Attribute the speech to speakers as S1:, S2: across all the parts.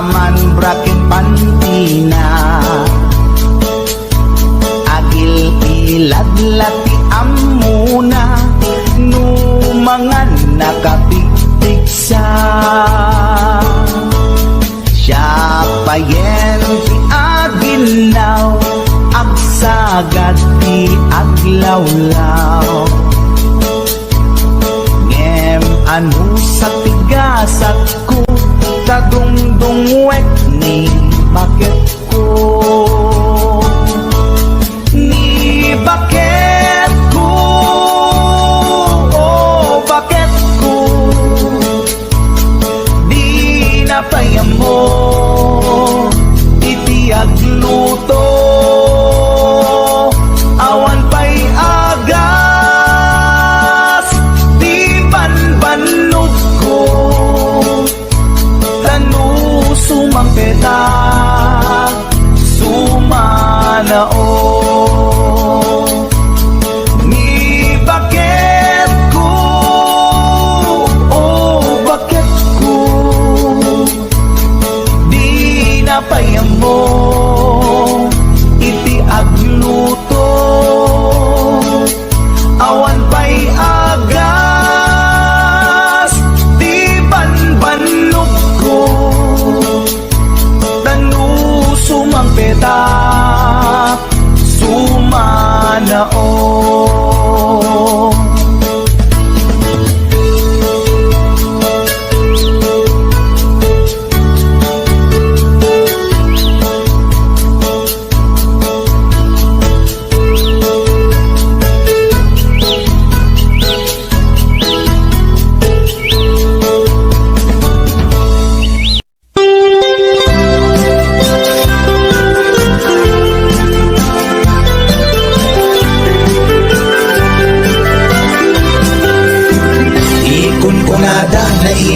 S1: aman brakin pantina, agil iladlati amuna, numangan nakapigtigsa. Siya payen ti aginaw, agsagad ti aglawlaw. Ngem ano sa tigasat ko, kadungdungwek ni bakit ko. Ni bakit ko, oh bakit ko, di napayam mo iti agluto. Awan pa'y agas, di banbanog ko, tanu sumang peta, sumanao. Ni bakit ko, oh bakit ko, di napayam mo iti agluto. Awan pa'y agas, di banbanog ko, tanu sumang peta, sumanao.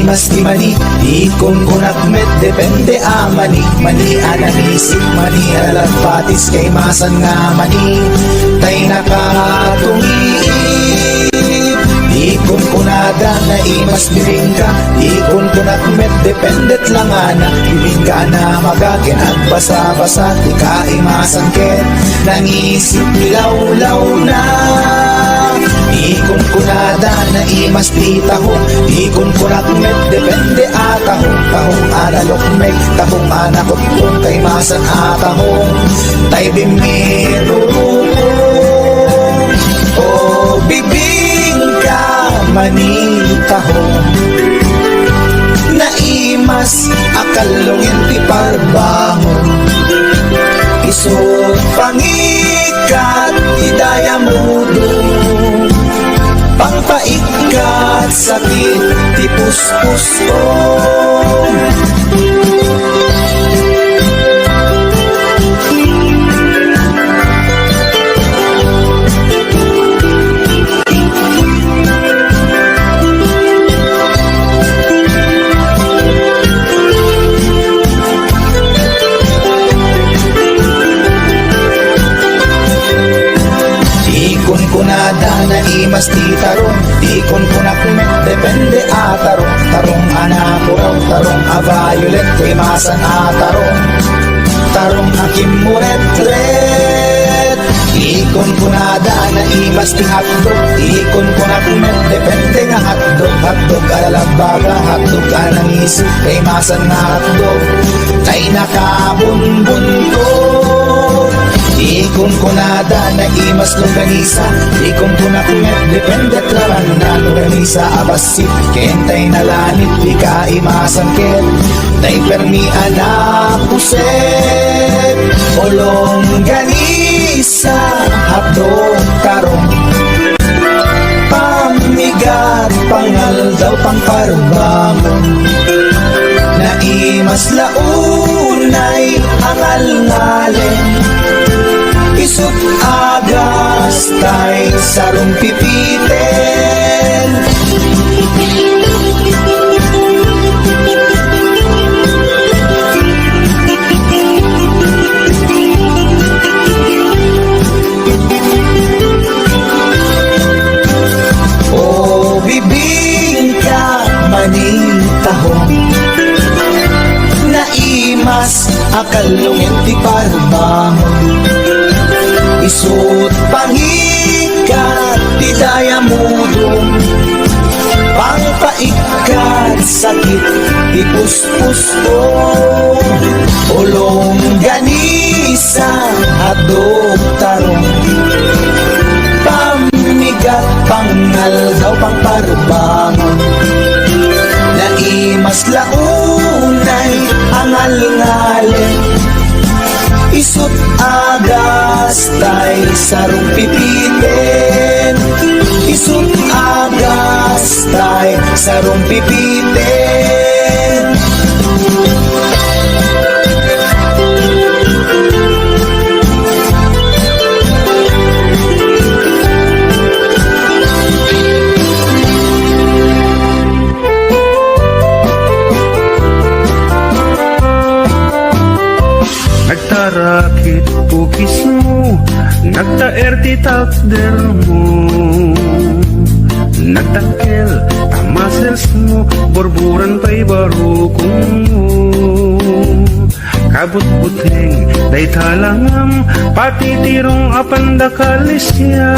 S1: Mas di mani, ikon kunak met depende amani, mani ananisip, mani alagpatis kay masan nga mani, tay nakatumiip. Ikon kunada na imas biringka, ikon kunak met dependet lang ana, biringka na magakin at basa-basa, di ka imasan ket, nangisip ilaw-law na. Ikon kunada na imas pitahong, ikon kunak met depende atahong, tahong analok meg, tahong anakot kung kay masan atahong, tay bimirurukong, o bibingka manitahong, naimas akalungin ti parbangon, isot pangikat idaya mudong, pangpaikat sakit ti puspusong. Ikon kunada na imas ti tarong, ikon kunak met depende atarong, tarong anapuraw, tarong aviolet kay masan atarong, tarong akimuret-ret. Ikon kunada na imas ti hotdog, ikon kunak met depende nga hotdog, hotdog alalabaga, hotdog anang isip kay masan nga hotdog, kay nakabunbun ko. Ikon kunada na imas longganisa, ikon kunak met dependet laran na longganisa abasit, kentay na lanit di ka imasan ket, tay permi anak puset, o longganisa hapdog karong, pamigat pangaldaw pangparbangon, na imas launay angal-ngalen, isut agas tay sarong pipiten. O bibingka manitahong, akalungin ti parbangon. Isut pangikat ti dayamudong, pangpaikat sakit ti puspusto, ulong ganisa hadog tarong, pamigat pangal daw pangparbangon. Naimas launay angal-ngalin, isut agas tay sarong pipitin, isut agas tay sarong pipitin.
S2: Nagtarakit pukis mo, nagtaer ti takder mo, nagtakil tamasels mo, borburan pa'y barukong mo. Kabut-buting day talangam, pati tirong apandakalisya.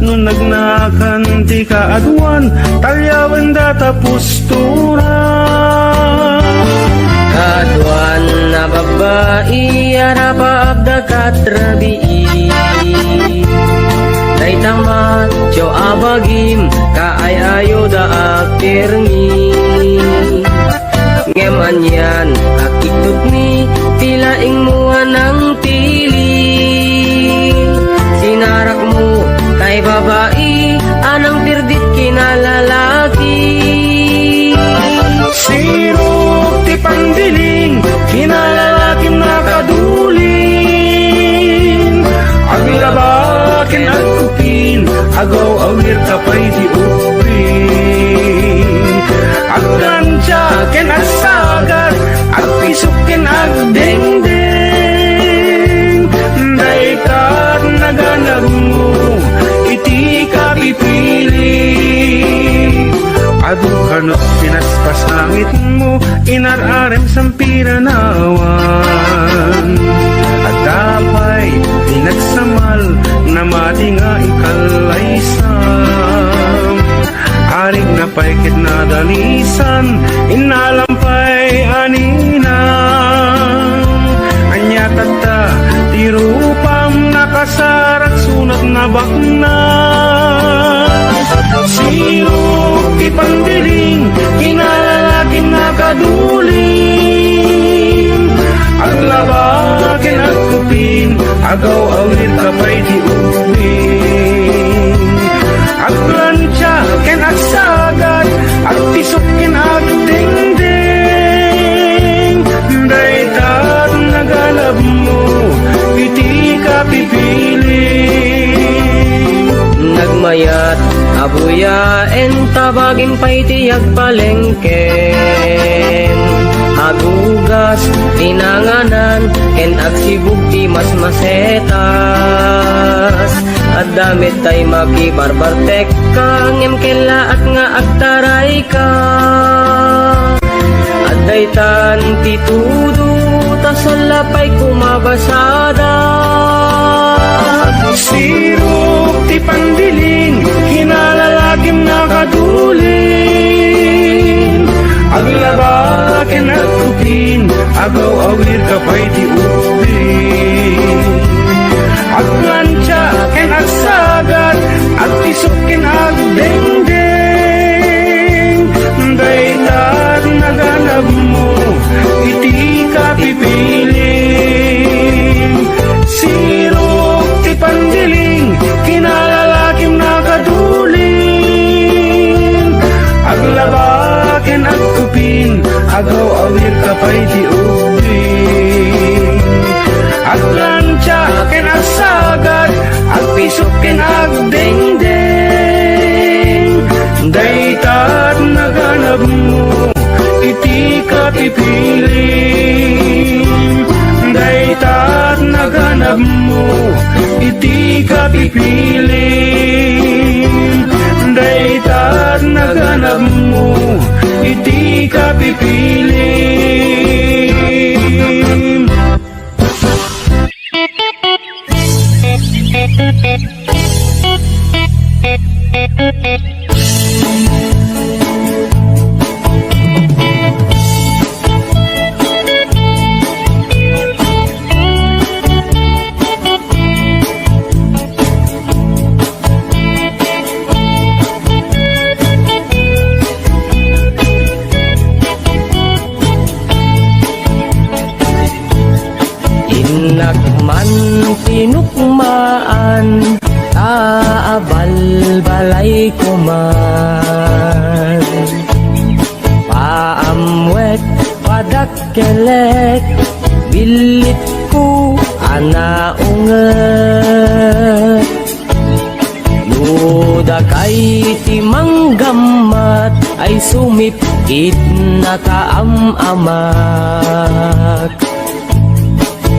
S2: Nung nagnakan ti kaadwan, talyawan data pustura.
S3: Kaduan na babae, arapa abda katrabii. Daitang macho abagim, kaayayo da akirmi. Ngeman yan, akitut ni, tilaing mua ng tili. Sinarak mo, kay babae, anang pirdit kinalalaki.
S2: Sirok ti pandiling, kinalalaking nakaduling. Aglabakin at kupin, agaw awir kapay di upin. Agdansyakin at sagat, at pisukin at dengdeng. Daikat naganag mo, iti ka pipili. Adu kanot pinaspas langit mo, inararem sampiranawan. At dapay pinagsamal na mati nga ikalaysam. Arig na paikit na dalisan, inalampay anina. Anya tata, tirupam nakasarak sunat na bakna. Sirok ti pandiling, kinalalaking nakaduling. Aglabakin at kupin, agaw awir kapay di upin. Aglansyakin at sagat, at pisukin at dingding. Daitat nagalab mo, iti ka pipiling.
S3: Nagmayat, abuyaen, tabagin pa'y tiyag palengken. Agugas, tinanganan, ken agsibug ti mas masetas. At damit tay makibarbartek ka, ngem kela at nga agtaray ka. At daytan ti tudo, tasalapay kumabasada.
S2: Sirok ti pandiling, kinalalaking nakaduling. Aglabakin at kupin, agaw awir kapay di upin. Aglansyakin at sagat, at pisukin at dengdeng. Daitat naganap mo, iti ka pipiling. Sirok ti pandiling, kinalalaking nakaduling. Aglabakin at kupin, agaw awir kapay di upin. Aglansyakin at sagat, at pisukin at dengdeng. Daitat naganap mo, iti ka pipiling. Daitat naganap mo, iti ka pipiling. Daitat naganap mo, iti ka pipiling.
S3: Inakman tinukmaan, taabal balay ko man. Paamwet padakkelek, bilit ko anaunget. Luda kay timanggamat, ay sumipkit na kaamamak.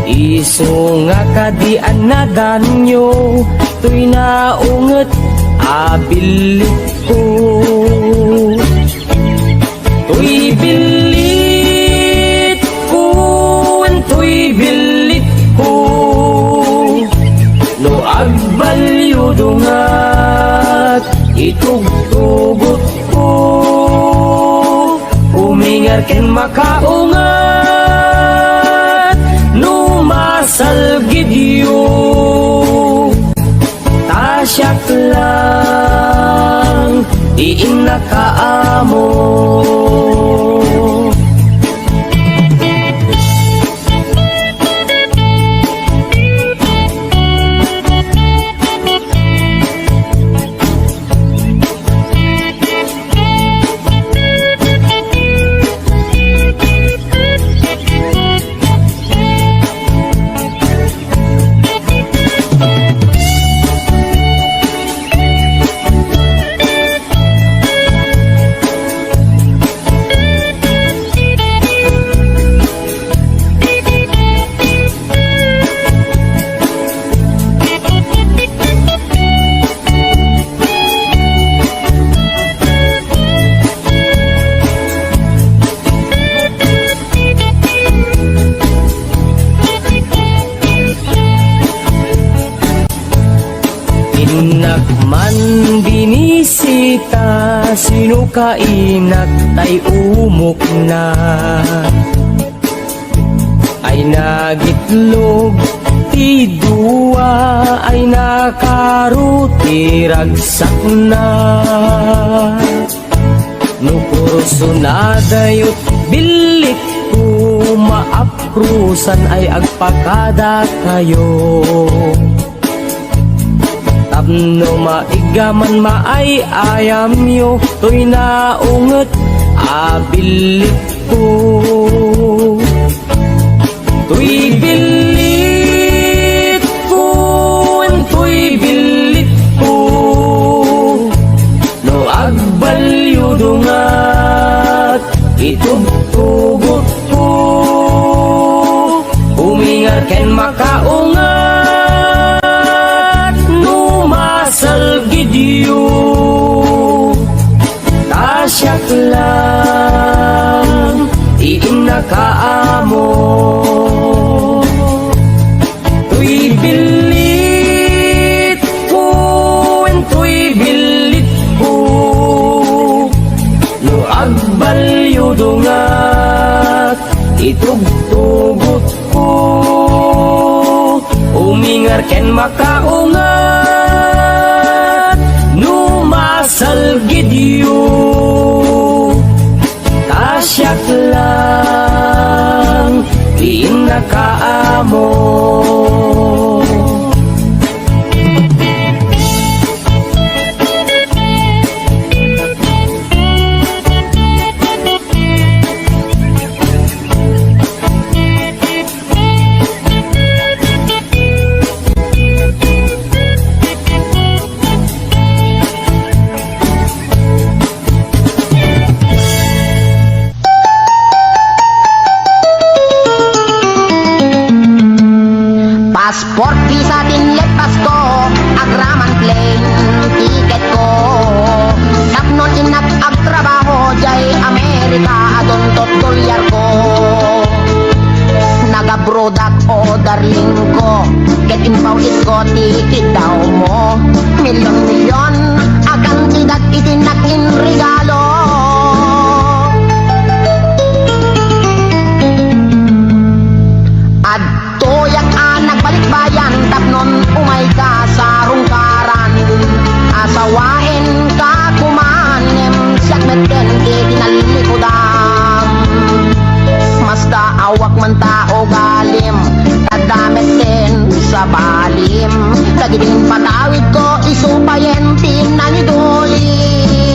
S3: Isu nga kadian na danyo, tuy naunget abilit ko. Tuy bilit ko, tuy bilit ko, no agbalyo dungat, itugtugot ko. Umingar ken makaungat, no masalgid yu. Tasyak lang, diin na kaamo. Inakman binisita, sino kainak tay umok na. Ay nagitlog, ti dua, ay nakaruti ragsak na. Nukurso na dayot bilit ko, maaprusan ay agpakada kayo. Tapno maigaman maay ayam yo, tuy naunget abilit ko. Tuy bilit ko, tuy bilit ko, no agbalyo dungat, itugtugot ko. Umingar ken makaungat, no masalgid yu. Tasyak lang, diin na kaamo. Tuy bilit ko, tuy bilit ko, no agbalyo dungat, itugtugot ko. Umingar ken makaungat, no masalgid yu. Tasyak lang, diin na kaamo.
S4: Passport visa dinlet pasto, agraman plane ticket ko. Sapnon inak agtrabaho jay Amerika adon tot dolyar ko. Nagabrodak o darling ko, get inpaw it ko tikit daw mo. Milyon-milyon agang sidat itinakin regalo. Balikbayan tapnon umay ka sa rungkaran, asawain ka kumanem siyak meten di kinalikodan. Masta awak man tao galim, kadamit sa balim. Dagiting patawid ko, isupayentin na idulin.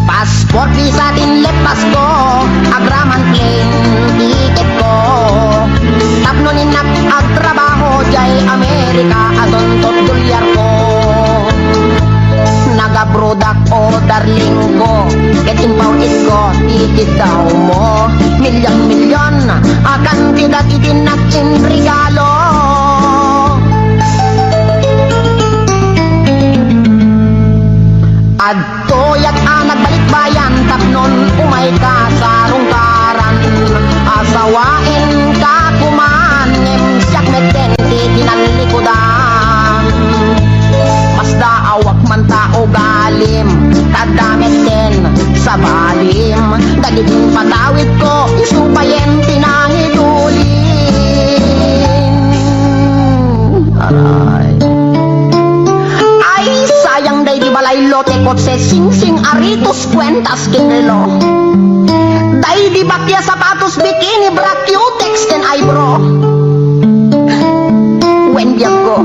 S4: Passport visa din lepas ko, agraman plane ticket ko. Tapno ninap ag trabaho jay Amerika adon tot dolyar ko. Naga-product o darling ko, ket impaw it ko, ticket daw mo. Milyon-milyon, akan tidak itinakin regalo. Adto yak nagbalik bayan tapnon umay ka sa rungkaran. Asawain ka kuman ngem siyak metenti tinalikudan. Mas daawak man tao galim tadamit din sa balim. Daging patawid ko isupayen tinahidulin. Aray. Sayang day di balay lote kotse sing-sing aritos kwentas kinelo. Day di bakya sapatos bikini bra cutex ten eyebrow. When diyan ko,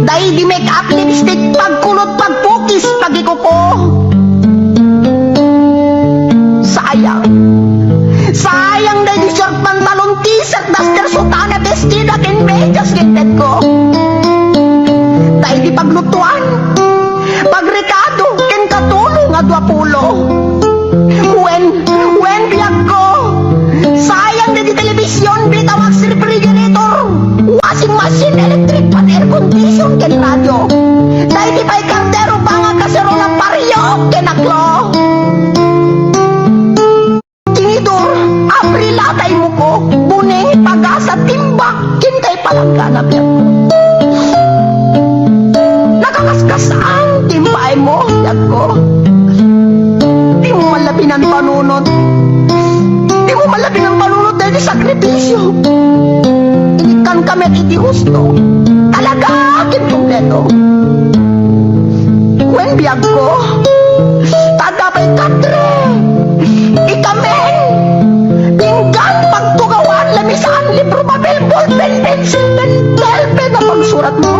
S4: day di make up lipstick pagkulot pagpukis pagikuko. Sayang. Sayang day di short pantalon t-shirt duster sutana bestida ken medyas ginted ko. Day di paglutuan pagrekado ken katulong nga 20. When biyag ko, sayang na di telebisyon bitawag si refrigerator, washing machine, electric pan, air condition ken radio. Dahil di pa'y kardero pa nga kaserola pariyok ken aklo. Tinidor, abrilatay mo ko, buning pagasa timbak kintay palangganap yan. Nakakaskas ang timbay mo, yag ko. Di mo malabi ng panunod. Di mo malabi ng panunod dahil sakripisyo. Inikan kami at hindi gusto. Talaga akin kompleto. When biyag ko, tadabay katre. Ikamen. Pinggan, pagtugawan, lamisan, libro, papel, ballpen, pencil, pen, pen na pagsurat mo.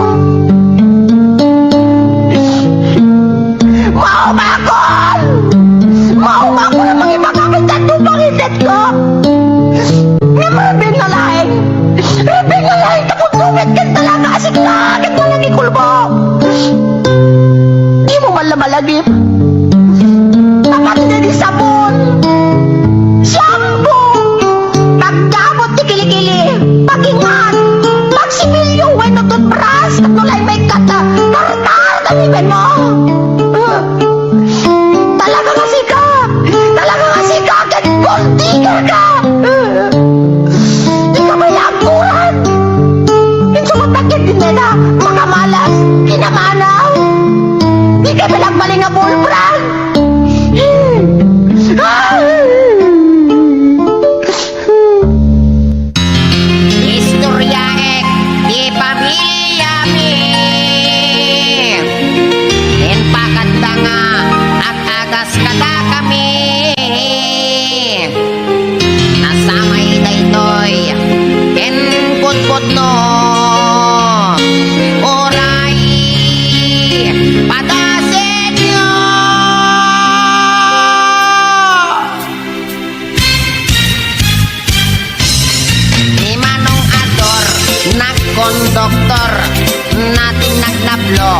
S4: Maumako na mga ipagkakit at tupangitit ko. Nga marabing na laing. Rabing na laing takot-lumit kan talaga asik langit mo nagikulbo. Di mo malamalagip. Tapat na di sabon. Shampoo. Pagdamot di kilikili. Pagingan. Pagsimilyo, weno toothbrush. At nulay may kata. Tartar kamiben mo. Tigil ka! Di ka may akuran! Insumatakit din nila, makamalas, kinamanaw! Di ka pinagbaling nga bulbrand! Istoryaek di pamilya mi en pakadda nga at agas kada kami nasamay daytoy ken putput no oray padasen nyo. Ni Manong Ador nagkondoktor natin nagnablo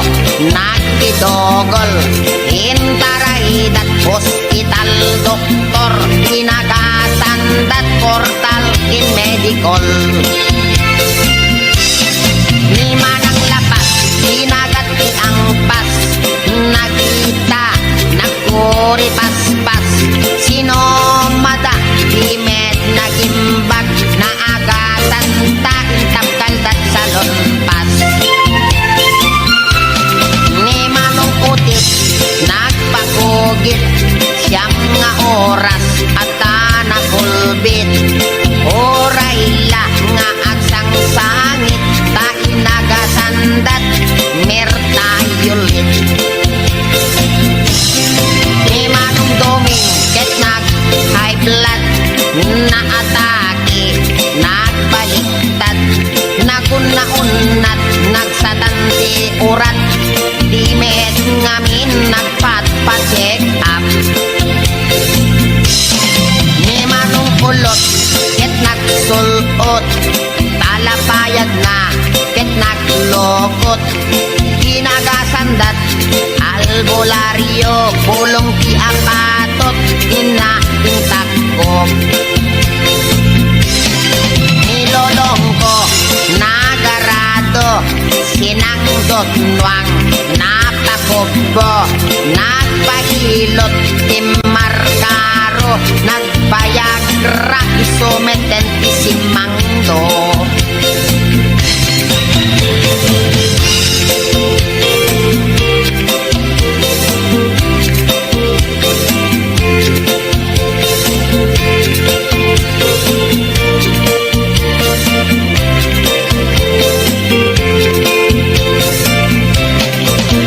S4: nagtidogol intarahidat hospital doktor ginagasandat portal in medical. Ni Manang Lapas ginagat ti ang pas nakita nagkuri paspas sino mada di med nagimbag na agatan ta intapkal dat salon pas. Ni Manong Putit nagpakugit siyam nga oras at nakulbit oray la nga agsang sangit ta inagasandat Bokot, ginagasandat, albularyo, pulong ti apatot, inaintak ko. Nilolong ko, nagarado, sinangdot nuang, napakubbo, nagpahilot, timarkaro, nagbayagra, isumeten, isimangdo.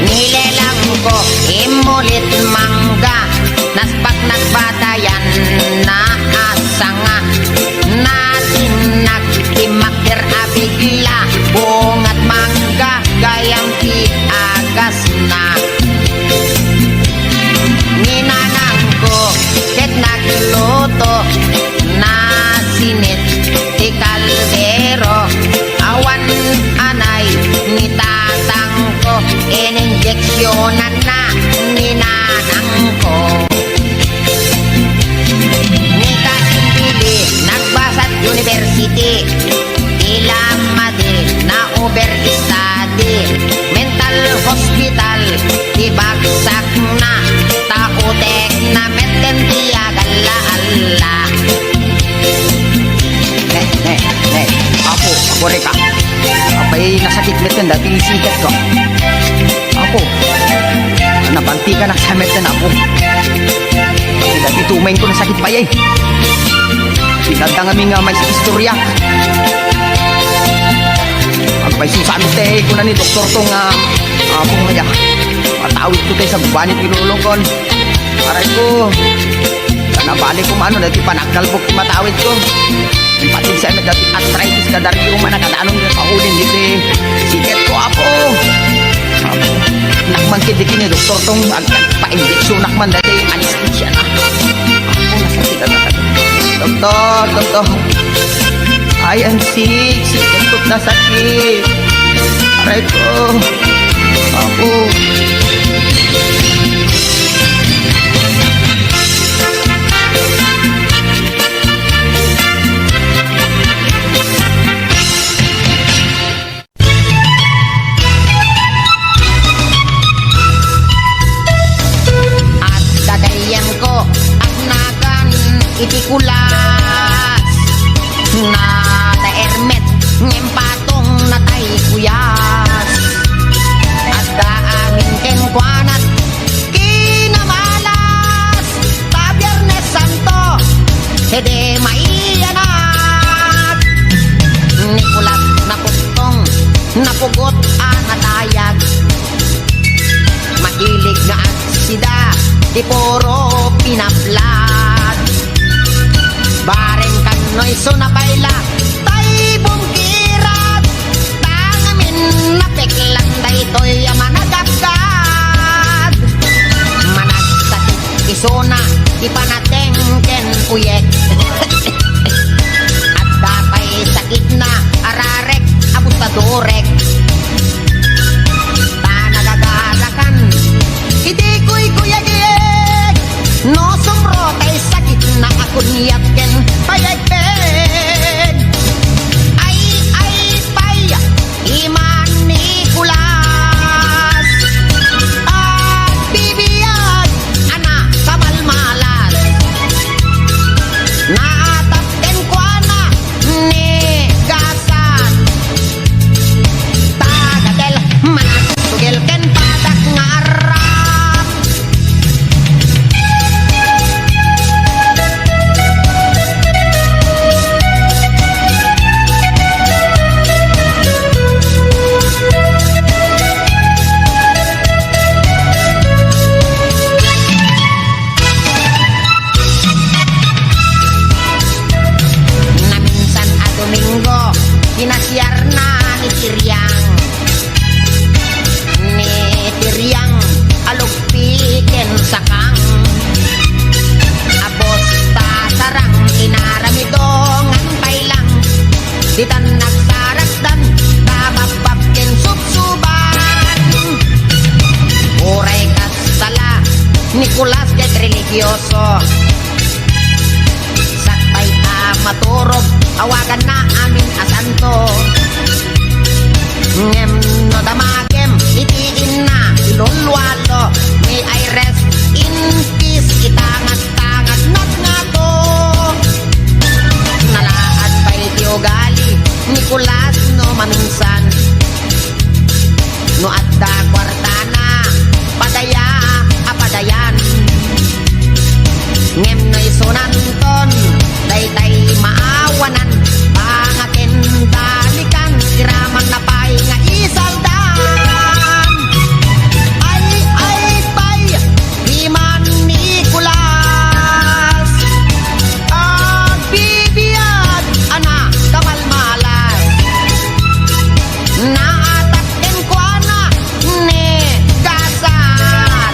S4: Nilelang ko, imulit mangga, naspak nagbatayan na asanga, natin nagtimakir abigla, bungat mangga, gayang ti agas na. Ninanang ko, ket nagluto, na sinit ti kaldero, awan anay ni tatang ko, ininjeksyonan na ninanang ko. Ni Kasimpili, nagbasat university, ilamade na overstudy, mental hospital, ibagsak na, tautek na meten tiagala-ala. Ako reka. Apay nasakit meten dati sikat ko. Ako, nabanti ka nakasamit na ako. Dati tumain ko na sakit pa yan. Pinadangami nga may istorya. Agpay susante ko na ni doktor to nga apong nga matawid ko tayo sa bubanit ilulungkon. Aray ko, nabalik ko maano dati panagkalbok matawid ko. Yung patin sa dati arthritis ka dari yung manakadaanong nga kaulin dito sikat ko ako. Nakman kidikin ni doktor tong pa-injeksyon nakman dati anesthesia na. Ako nasakit na doktor. I am sick, sikat ko na sakit. Aray ko, ako. Itikulas na taermet ngempatong natay kuyas at daamin kenkwanat kinamalas ta Biyernes Santo hede maiyanat Nikulas na pustong napugot anatayag mahilig nga agsida di puro pinaplat bareng kanoy so nabayla tay bungkirat tangamin napeklang daytoy managagad managsakit isona ipanatengken uyek at dapay sakit na ararek abustadorek tanagagarakan hindi ko'y kuyagig no sumro tay sakit na ako niyaken payagpeg ay pay iman Nikulas at bibiyag ana kamalmalas naatapten ko na ni gasan tagadel manasugil ken padak nga arap na minsan a Domingo pinasyar na ni Tiryang alugpiken sakang abos tasarang inaramidongan pailang ditan nagsarasdan babababken supsup Nicolas ket religyoso. Sakbay maturog, awagan na amin asanto. Ngem no damagem, itiin na ilulwalo. May I rest in peace, itangat-tangat nat nga to. Nalaad pa'y tiugali, Nicolas no manunsan. No adda kwartana, padaya apadayan. Ngem no isunanton, daytay maawanan. Pangakin dalikan, iraman na pa'y nga isaldan. Ay pa'y di man Nicolas. Bibiyag ana kamalmalay. Naatak din ko ana ni kasar.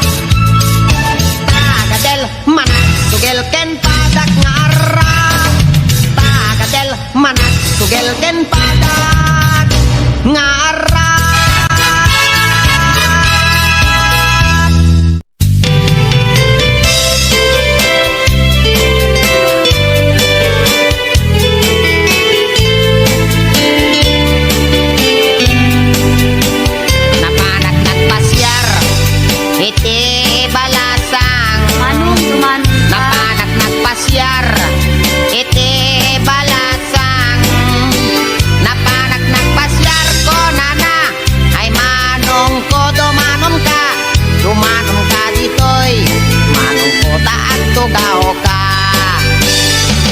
S4: Tagadel manat sugel ken padak ngarap. Tagadel manat sugel ken padak ngarap. Napanak nagpasyar, iti balasang.
S5: Manong tumanong ka.
S4: Napanak nagpasyar, iti balasang. Napanak nagpasyar ko nana, ay manong ko dumanon ka. Dumanon ka ditoy, manong ko taat tugaw ka.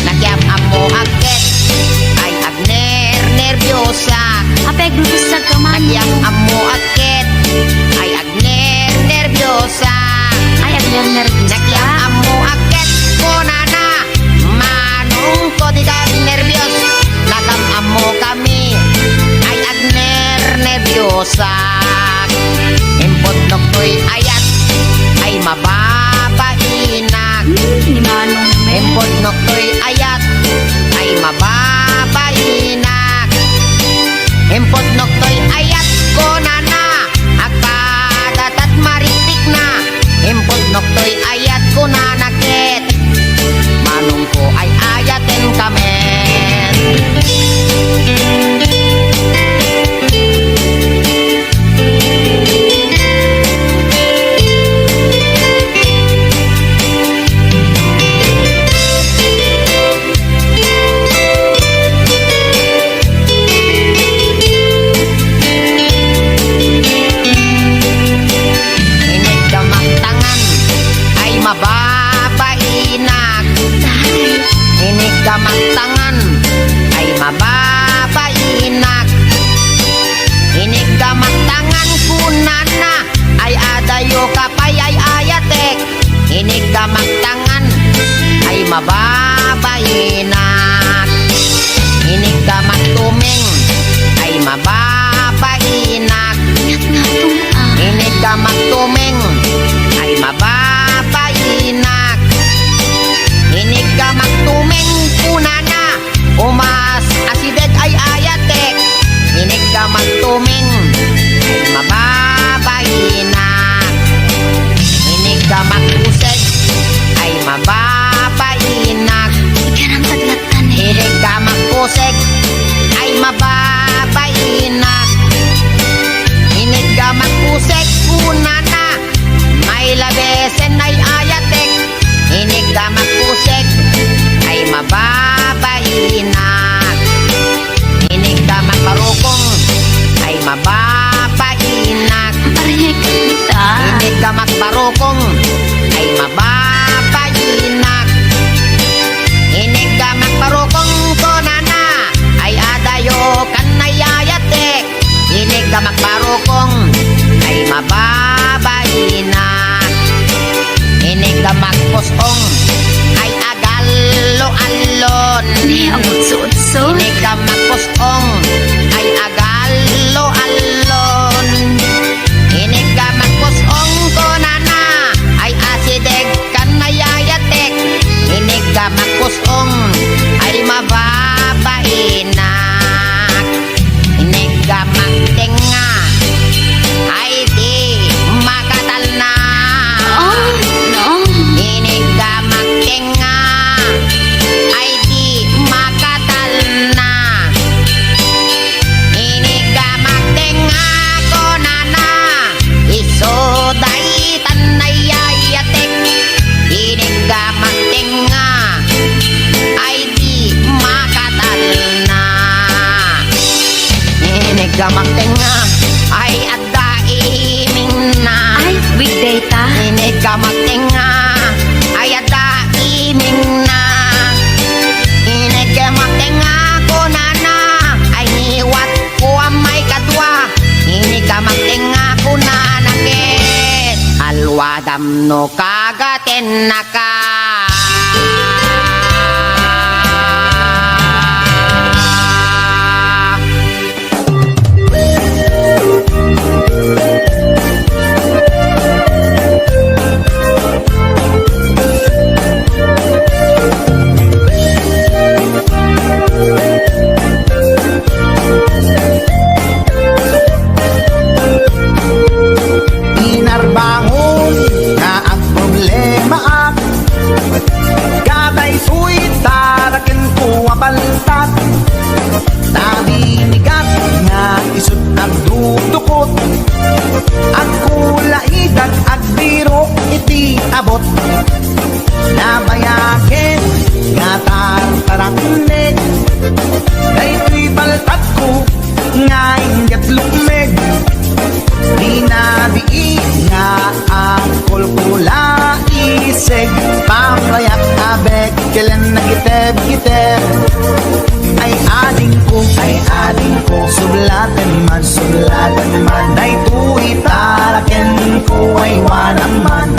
S4: Nagyam amo agket, ay agner nervyosa.
S5: Apeg lulusag ka man.
S4: Nagyam amo agket, ay agner nervyosa.
S5: Ay, agner nervous
S4: Nagyam
S5: ka.
S4: amo agket ko nana, manong ko di ka nervyos. Nagam amo kami, ay agner nervyosa. Impot nok to'y ayat, ay mababainak.
S5: Ni Manong men.
S4: Impot nok to'y ayat, ay mababainak. Impot nok to'y ayat ko nana, agpadatat maritik na. Impot nok to'y ayat ko nanakit, manong ko ay ayaten kamen. Inig damang tangan ay mababainak. Inig damang tangan ay mababainak. Inig damang tangan kunana ay adayo kapay ay ayatek. Inig damang tangan ay mababainak. Inig damang tuming ay mababainak.
S5: Yak nga tong
S4: Inig ka magtuming ay mababainak. Inig ka magtuming kunana, umas asideg ay ayatek. Inig ka magtuming ay mababainak. Inig ka magkuseg ay mababainak.
S5: Ikarang taglatan eh.
S4: Inig ka magkuseg ay mababainak. Inig ka magkusek kunana, may labesen ay ayatek. Inig ka magkusek ay mababainak. Inig ka magparukong ay mababainak.
S5: Parehek kita.
S4: Inig ka magparukong ay mababainak. Inig ka magparukong kunana, ay adayo kan ay ayatek. Inig ka magparukong ay mababainak. Inig ka magpusong ay agalo-alon.
S5: Ni amot suot-suot.
S4: Inig ka magpusong ay agalo-alon. Inig ka magpusong kunana, ay asideg kan ay ayatek. Inig ka magpusong ay mababainak. Inig ka magtinga ay di makatal na.
S5: Oh, no.
S4: Inigamak tenga ay adda iming na.
S5: Ay, weekday ta.
S4: Inigamak tenga ay adda iming na. Inigamak tenga ko na ay niwat ko ang may kadwa. Inigamak tenga ko na nakit alwadam no kagaten na ka.
S1: Inarbangon nga ang problema ak katay suy taraken ko apaltat nabinigat nga isut ang dudukot ang kulaidag at biro iti abot nabayaken nga tartaraknek daytoy paltat ko nga ingat lumeg dinabii nga ang kulkula iseg pamrayak abek kailan nagiteb-giteb ay ading ko sublatan man day tuwi taraken ko ay wanang man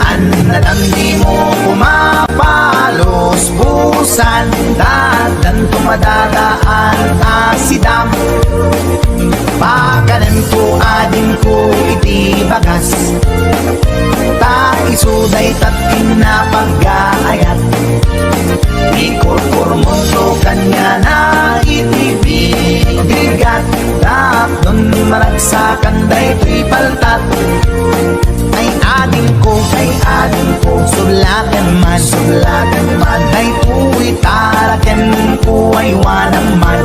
S1: anadam di mo pumapalos busan dadan tumadadaan asidam pakanan ko ading ko iti bagas ta isuday tatin na pag-aayat ikurkur mo to kanya na itibigat tapon maragsakan day paltat ay ading ko sulatan man ay tuwi taraken ko ay wanang man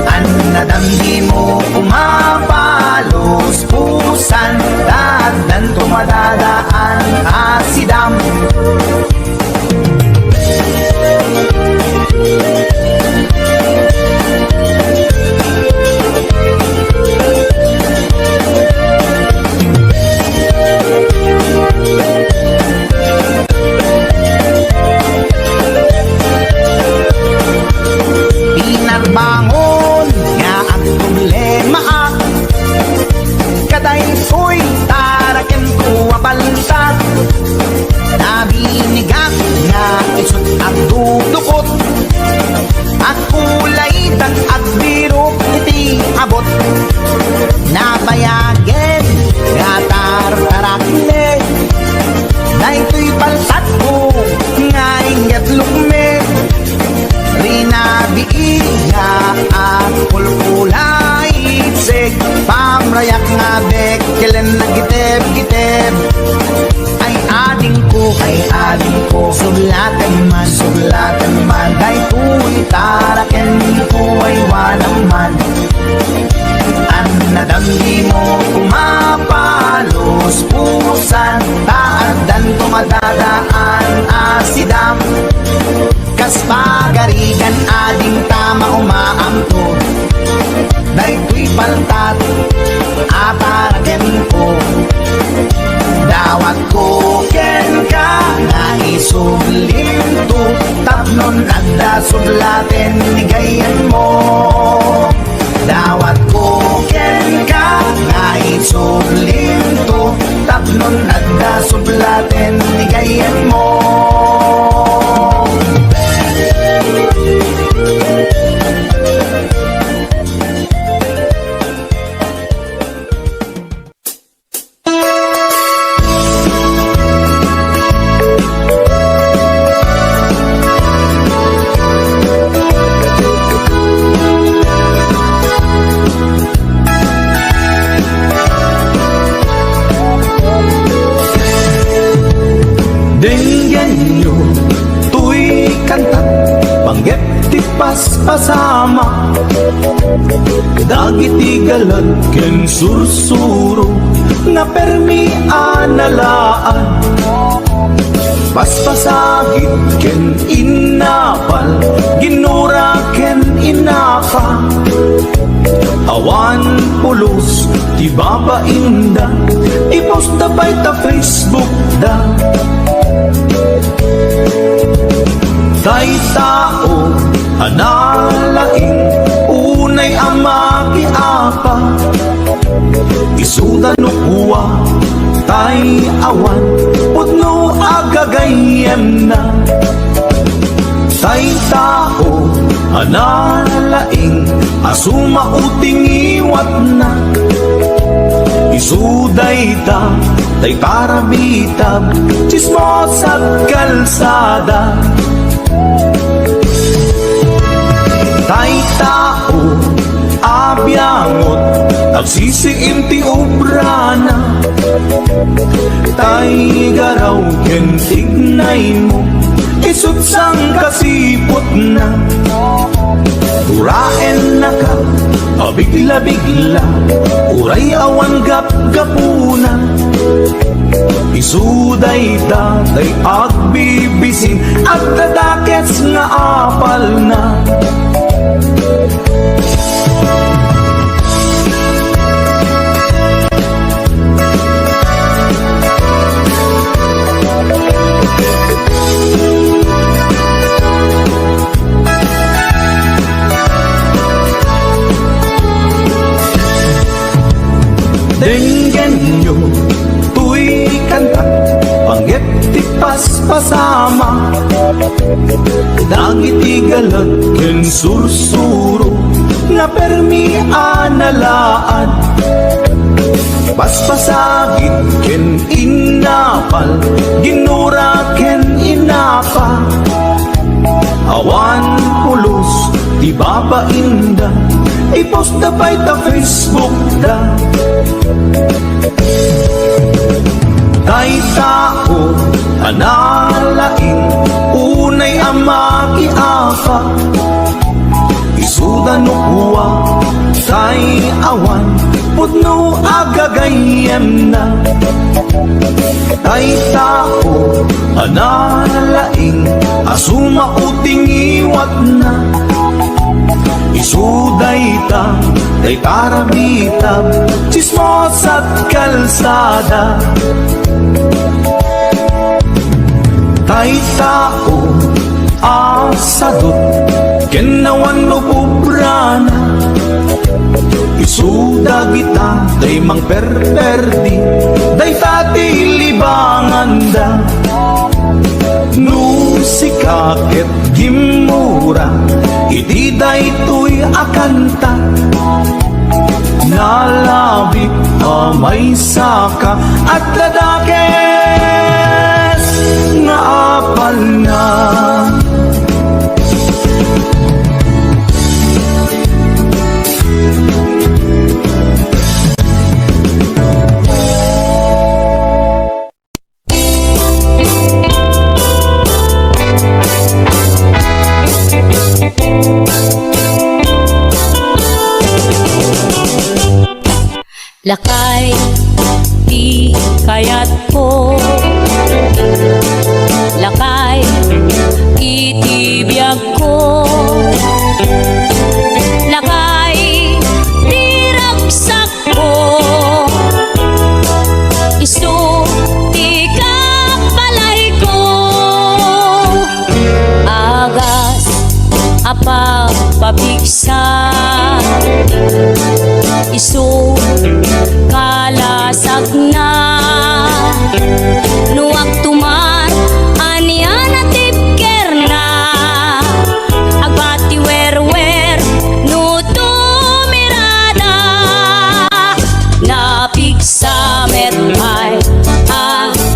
S1: anadam di mo pumapalos pusan dadan tumadadaan asidam Inarbangon nga ang problema ak kaday ko'y taraken ko abalsat nabinigat nga isut at dudukot at kulay dag at biro iti abot nabayagen nga tartarakne daytoy paltat ko nga ingat lukme rinabii nga ang kulkulay iseg pamrayak nga bek kailan nagiteb-giteb ay ading ko sublatan man day tuwi taraken ko ay wanang man anadam di mo pumapalos pusan taadan tumadadaan asidam kas pagarigan ading tama umaamto daytoy paltat ataraken ko dawat ko ken ka nga isublinto tapnon adda sublaten nigayan mo dawat ko ken ka nga isublinto tapnon adda sublaten nigayan mo. Pasama dagiti galad ken sursuro na permi analaan Paspasagit ken inapal, ginura ken inapa. Awan pulos, di babainda, ipost na ba'y ta Facebook da. Tay tao, analaing, unay ama kiapa. Isuda no kuwa, tay awan, putno agagayem na. Tay tao, analaing, asuma uting iwat na. Isuday ta, tay parabitab, chismos at kalsada. Tay tao, abyangot, nagsisiim ti obra na. Tay garaw ken tignay mo, isut sang kasipot na. Turaen na ka, abigla-bigla, uray awan gap-gapuna. Isuday tatay agbibisin, at tadakets nga apal na. Denggen nyo, tuy kanta, panggit ti paspasama. Dagiti galat ken sursuro, na permi analaan. Paspasagit ken inapal, ginura ken inapa. Awan pulos, di babainda, ipost na ba'y ta Facebook da. Tay tao, analaing, unay ama kiapa. Isuda no kuwa, tay awan, putno agagayem na. Tay tao, analaing, asuma uting iwat na. Isuday ta, tay parabitab, chismos at kalsada. Tay tao, asadot, kenawan no pubrana. Isuda kita, day mang perperdi, day tati libangan da. Nusikakit gimura, iti daytoy akanta. Nalabit amay saka, at ladakes nga apal na.
S6: Lakay, di kayat ko. Lakay, itibiyag ko. Lakay, di ragsak ko. Isu, di kapalay ko. Agas, apag pabigsa. Isu, kalasag na. Nuwag tumar, aniya na tipker na. Agbati wer-wer, no tumirada. Napigsa metay,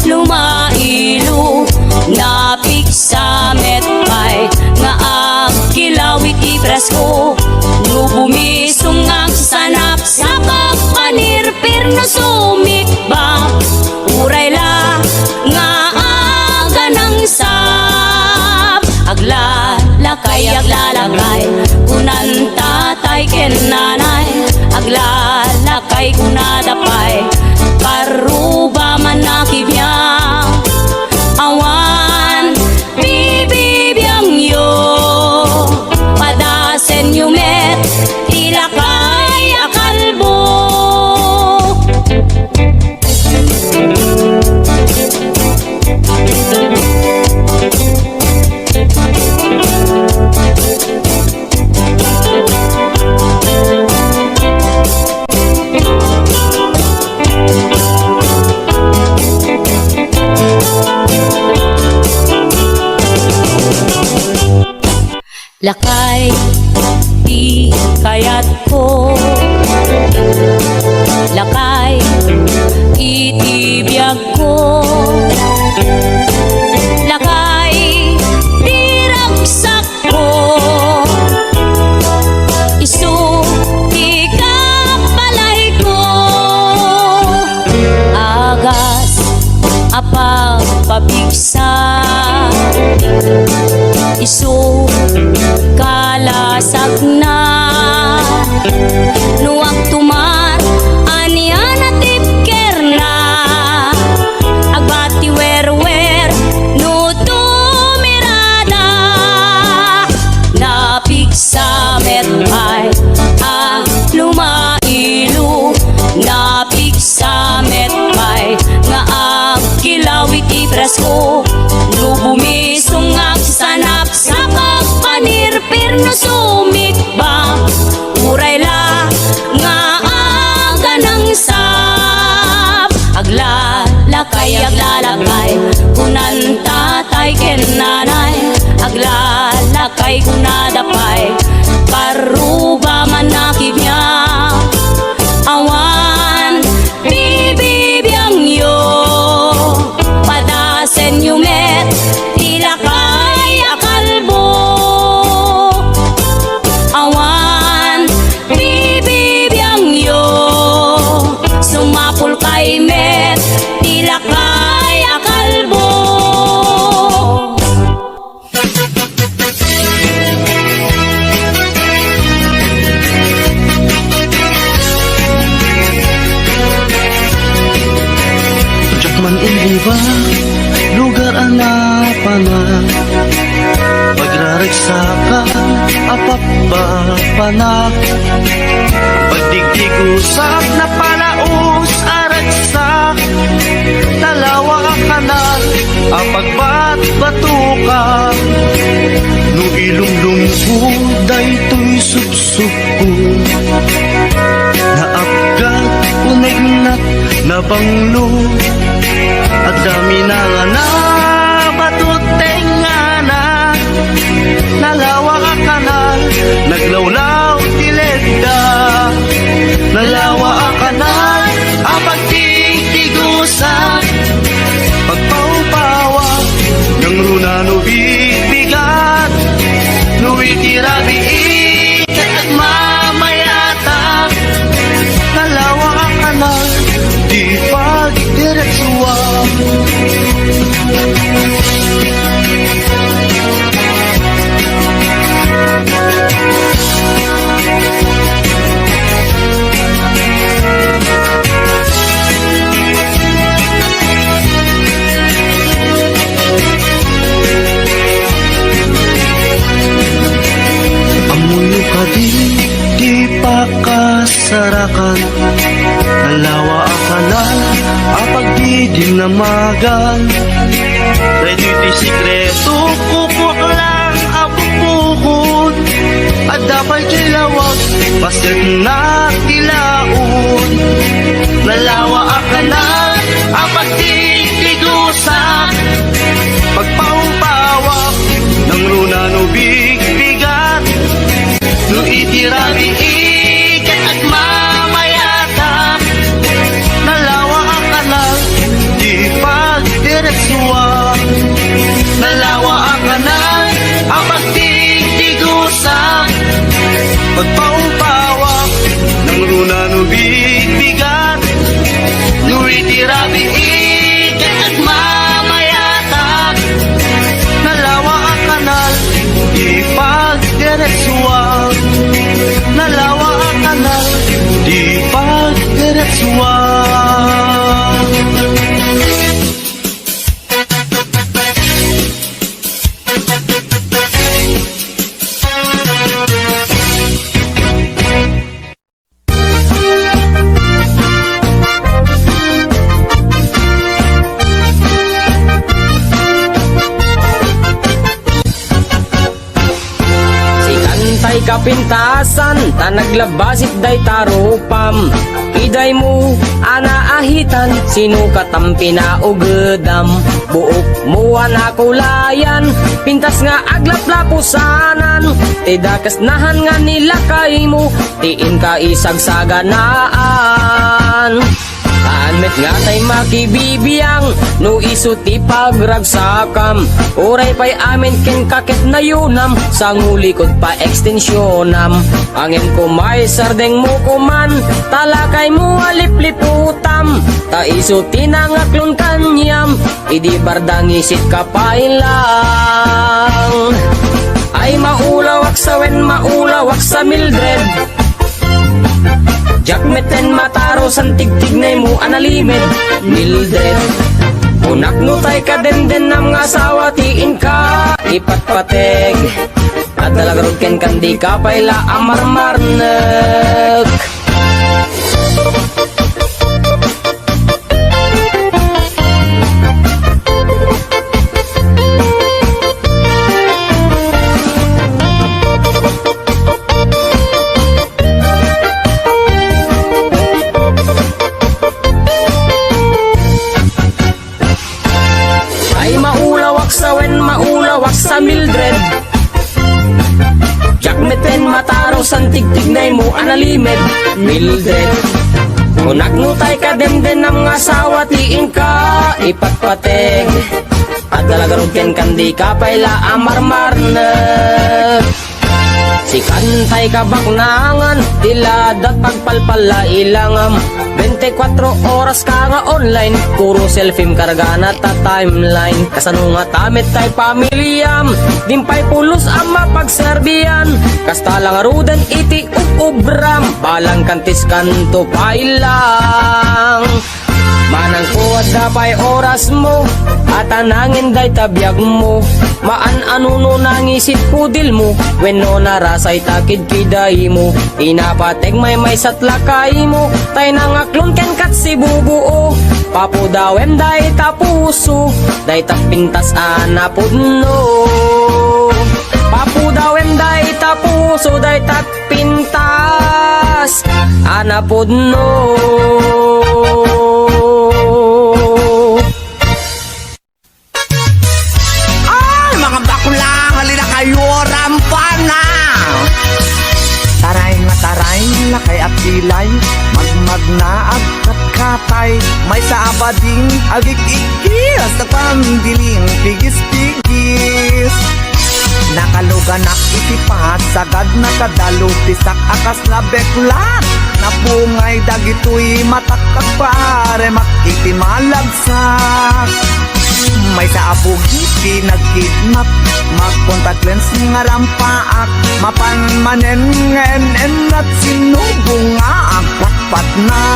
S6: lumailu. Napigsa metay, nga agkilawit ibras ko. No bumisong ang sanap sa pagpanirpir na sumikba. Uray la nga aga ng sap. Aglalakay, kunan tatay ken nanay. Aglalakay kunadapay, karuba man nakibiyang. Awan di kayat ko lakay itibiyag ko lakay diragsak ko isu di kapalay ko agas apang pabigsa isu kalasag na nuwag tuman anian at tipker na agbati wer no tumirada napigsa metay a lumailu napigsa metay nga ang kilawit ibras ko lubumisong ang sanap sa pagpanirpir no sumikba uray la nga aga ng sap aglalakay kunan tatay ken nanay aglalakay kunadapay paruba man nakibnya awan bibibiyang yo padasen yumet tilakay akalbo awan bibibiyang yo sumapul kay met tilakay akalbo
S7: Man iba lugar ang napana pagraragsakan apapapana pagdigdig-usap na palaos aragsak talawa kanal apagbat-batukan no ilumlumpo daytoy supsuko naapgat unegnat na banglo at dami na nga na batuteng nga na nalawa ka kanal naglawlaw tilegda nalawa ka kanal apag tigtigusa pagpaupawa ng runa no bibigat no itirabi at mamayata nalawa ka kanal di pagdiretsuwa amuyo ka di pakasarakan nalawa akanal apag di dinamagan ready di sikreto kupok lang apupukod at dapat kilawag basit na tilaon nalawa akanal apag di tigusa pagpaumpawak ng runa no bigbigat no itirabi ikat at mamayata nalawa ang kanal di pagdiretsuwa nalawa ang kanal ang pagtigtigusa pagpaumpawak ng runa no bigbigat no itirabi ikat at mamayata nalawa ang kanal di pagdiretsuwa nalawa ang kanal di pagdiretsuwa
S3: kapin pintasan, ta naglabasit day tarupam. Iday mo, anaahitan, sino katam pinaugedam. Buok mo anakulayan, pintas nga aglaplapusanan. Tidakas nahan nga nila kay mo, tiin ka isagsaganaan. Anmet nga tay makibibiyang, no isuti pagragsakam. Uray pa'y amin ken kakit na yunam, sa ngulikod pa ekstensyonam. Angin ko may sardeng mo kuman, talakay mo alipliputam. Ta isuti na nga klon kanyam, idi bardang isit kapailang. Ay maulawak sa wen, maulawak sa Mildred. Jakmeten mataro san tigtignay mo analimed Mildred. Unak no tay ka den nam nga asawa tiin ka ipatpateg. At dalagarod ken kandi ka payla amarmarnek. Maulawak sa Mildred. Jakmeten mataro san tigtignay mo analimed Mildred. Unak nutay ka den nam nga asawa tiin ka ipatpateg. At dalagarod ken kandi ka payla amarmarnek. Si kantay ka baknangan, tiladat pagpalpala ilangam. 24 oras ka nga online, puro selfie karga na ta timeline. Kasano nga tamit tay pamilyam, dimpay pulos ang mapagserbiyan. Kasta lang rudan iti ubram, balang kantis kanto pailang. Manang kuwad dapay oras mo, at anangin day tabiyag mo. Maan anuno nangisit pudil mo, when no narasay takid kiday mo. Inapateg may satlakay mo, tay nangaklon ken kat si bubuo. Papudawem day tapuso, day tapintas anapudno. Papudawem day tapuso, day tapintas anapudno.
S8: Kay apilay, magmagnaag katkatay, may saabading agik-ikis, sa pandiling pigis-pigis. Nakaluganak itipat, sagad na kadalo, tisak akas na beklat. Napungay dagitoy matakak pare, makitimalagsak. May saabugi pinagkidnap, magkontak lens nga rampaak. Mapanmanen ngenen at sinubong nga agpatpat na.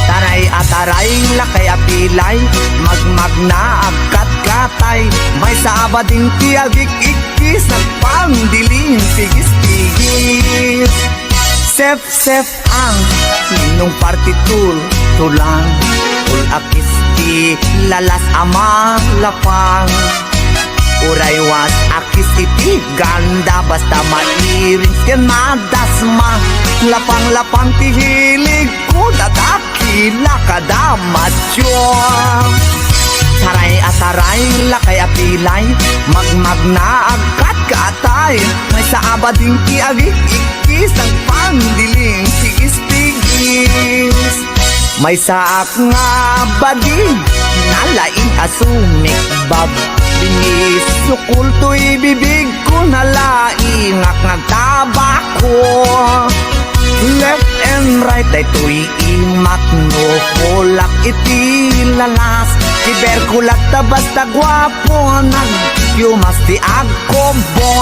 S8: Taray ataray lakay apilay, magmagna agkat-katay. May saabading tiagik-ikis, nagpandiling pigis-pigis. Sef-sef ang ninong partitur, tulang akis ti lalas ama lapang. Uraywas akis iti ganda, basta mairing ken madasma. Lapang-lapang ti hilig ko, dadakila kadamatyo. Taray ataray lakay apilay, magmagna agkat-katay. May saabading ti agik-ikis, ang pandiling tigis-tigis. May saak nga bading, nalaing asumik bab. Binis sukul to'y bibig ko, nalaing ngagtabako. Left and right ay to'y imakno, kulak iti lalas. Iberkulak ta basta gwapo, nagyumas ti agkobo.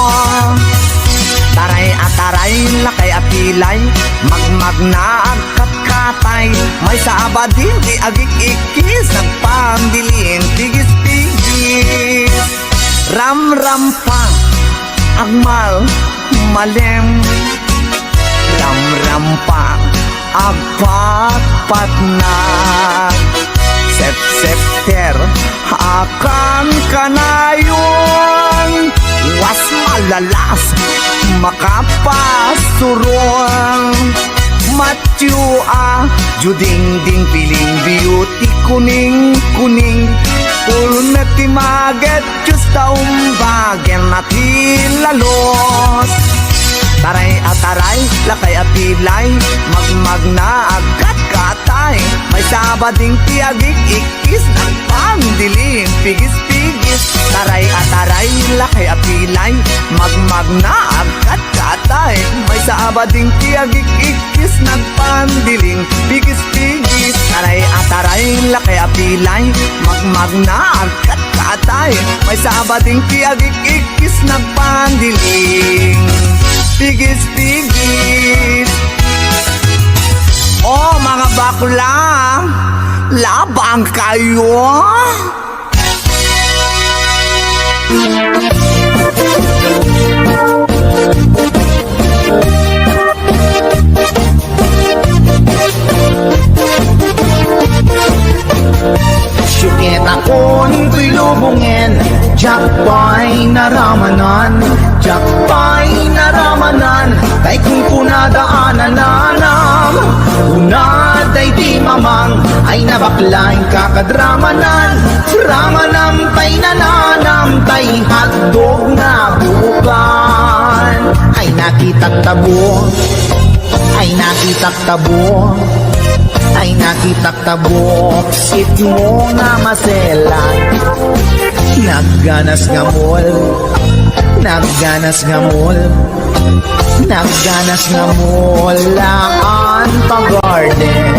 S8: Taray ataray lakay apilay, magmagna agkat-katay. May saabadin di agik-ikis, nagpambilin tigis-tigis. Ram-ram pa agmal malem, ram-ram pa agpat-pat na. Sep-septer akan kanayon, was malalas makapasurong Matyua, juding ding piling beauty kuning Puro ti maget, just taumbagen nati lalos Taray at taray, lakay at pilay Magmag na agad katay May sabading tiagig ikis ng pandilim Pigis-pigis Taray at taray, lakay at pilay Magmag na agad katay May sabading tiagig ikis ng pandiling Pigis-pigis Taray at taray, lakay at pilay Magmag na agad katay May sabading tiagig ikis ng pandiling Pigis-pigis Oh mga bakla Labang kayo
S1: Syukit akon ko'y lubungin Jakpay naramanan Jakpay naramanan Kay kung kunadaanan nanam Unaday di mamang Ay nabaklaing kakadramanan Ramanam tay nananam Tay hotdog na bukan Ay nakitag tabo Ay nakitag tabo Ay nakitak tabok Sit mo nga maselan Nagganas nga mol Nagganas nga mol Nagganas nga mol Laan pa garden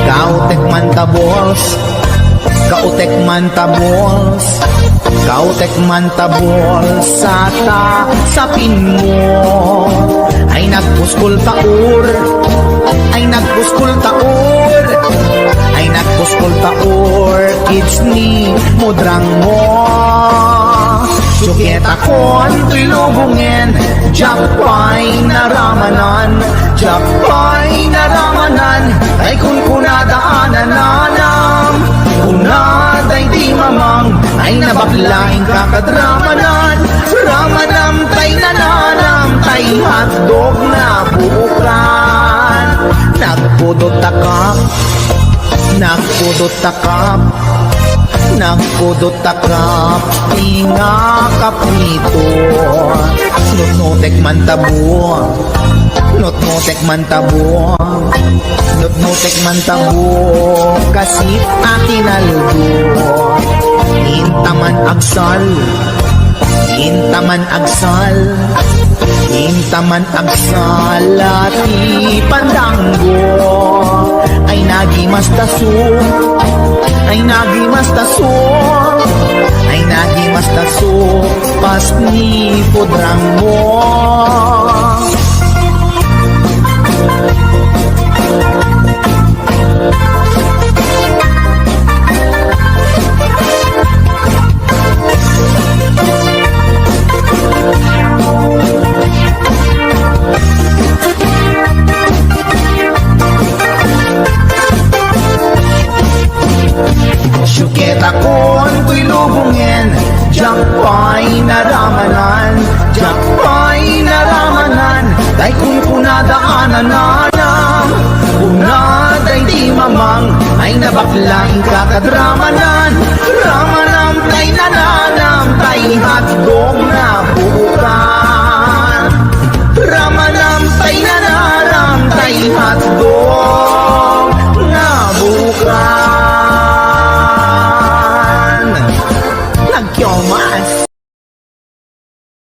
S1: Kautek man tabols Kautek man tabols Kautek man tabols Sapin mo Ay nagpuskol taur Ay nagpuskol taur Ay nagpuskol taur Kids ni mudrang mo Sukit akon to'y lubungin Jakpay naramanan Jakpay naramanan Ay kung kunadaanan nanam Kunaday di mamang Ay nabaklaing kakadramanan Ramanam tay nananam Tay hotdog na bukan Nagpudot takap Nagpudot takap Nagpudot takap Tinga kapito Nutnutek man tabo Nutnutek man tabo Nutnutek man tabo Kasit atinaldo Intaman agsal Intaman agsal Intaman agsal Ati pandanggo Ay nagimas taso Ay nagimas taso Ay nagimas taso Pas ni pudrang mo Syukit akon ko'y lubungin Jakpay naramanan Jakpay naramanan Kay kung kunadaanan nanam Unaday di mamang Ay nabaklaing kakadramanan Ramanam tay nananam Tay hotdog